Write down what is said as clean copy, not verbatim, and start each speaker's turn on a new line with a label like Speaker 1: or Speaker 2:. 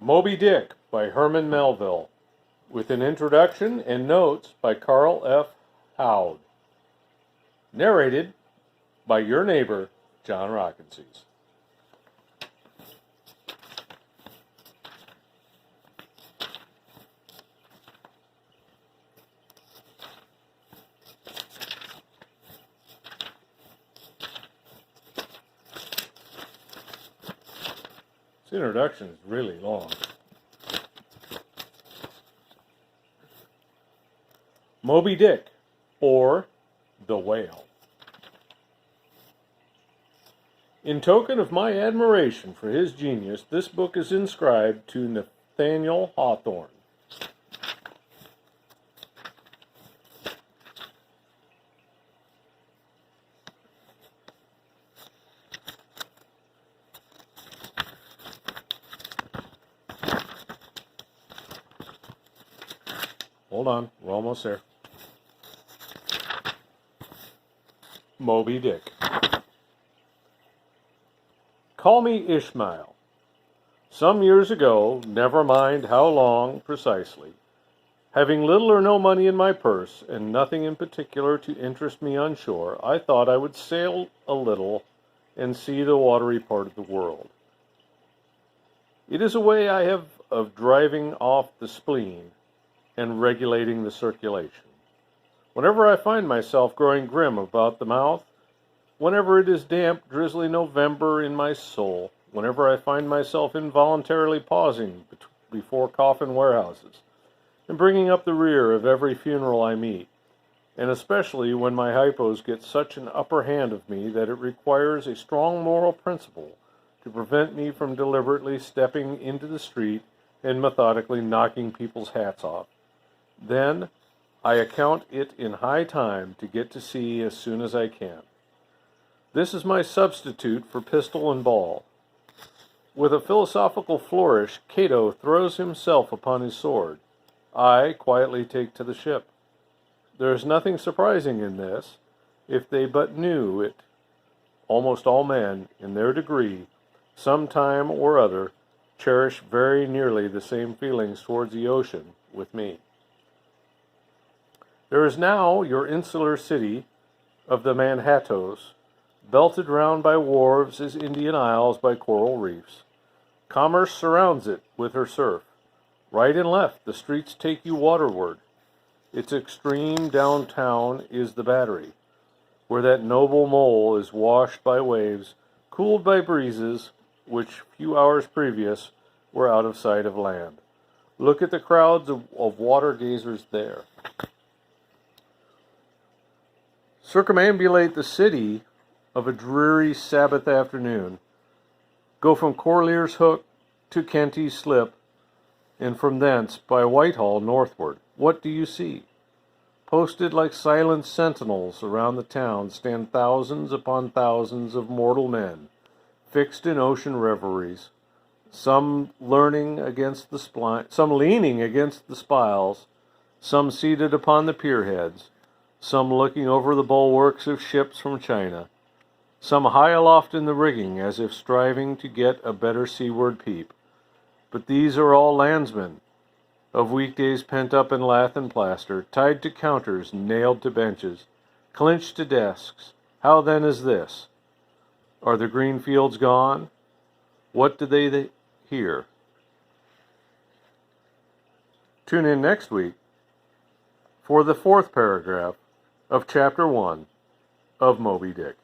Speaker 1: Moby Dick by Herman Melville, with an introduction and notes by Carl F. Howd. Narrated by your neighbor, John Rockensees. This introduction is really long. Moby Dick, or The Whale. In token of my admiration for his genius, this book is inscribed to Nathaniel Hawthorne. Hold on, we're almost there. Moby Dick. Call me Ishmael. Some years ago, never mind how long precisely, having little or no money in my purse and nothing in particular to interest me on shore, I thought I would sail a little and see the watery part of the world. It is a way I have of driving off the spleen and regulating the circulation. Whenever I find myself growing grim about the mouth, whenever it is damp, drizzly November in my soul, whenever I find myself involuntarily pausing before coffin warehouses and bringing up the rear of every funeral I meet, and especially when my hypos get such an upper hand of me that it requires a strong moral principle to prevent me from deliberately stepping into the street and methodically knocking people's hats off, then I account it in high time to get to sea as soon as I can. This is my substitute for pistol and ball. With a philosophical flourish, Cato throws himself upon his sword. I quietly take to the ship. There is nothing surprising in this, if they but knew it. Almost all men, in their degree, some time or other, cherish very nearly the same feelings towards the ocean with me. There is now your insular city of the Manhattoes, belted round by wharves as Indian isles by coral reefs. Commerce surrounds it with her surf. Right and left, the streets take you waterward. Its extreme downtown is the Battery, where that noble mole is washed by waves, cooled by breezes, which few hours previous were out of sight of land. Look at the crowds of water gazers there. Circumambulate the city of a dreary Sabbath afternoon. Go from Corlear's Hook to Kenty's Slip, and from thence by Whitehall northward. What do you see? Posted like silent sentinels around the town stand thousands upon thousands of mortal men, fixed in ocean reveries, some leaning against the spiles, some seated upon the pierheads, some looking over the bulwarks of ships from China, some high aloft in the rigging as if striving to get a better seaward peep. But these are all landsmen, of weekdays pent up in lath and plaster, tied to counters, nailed to benches, clinched to desks. How then is this? Are the green fields gone? What do they hear? Tune in next week for the 4th paragraph of Chapter 1 of Moby Dick.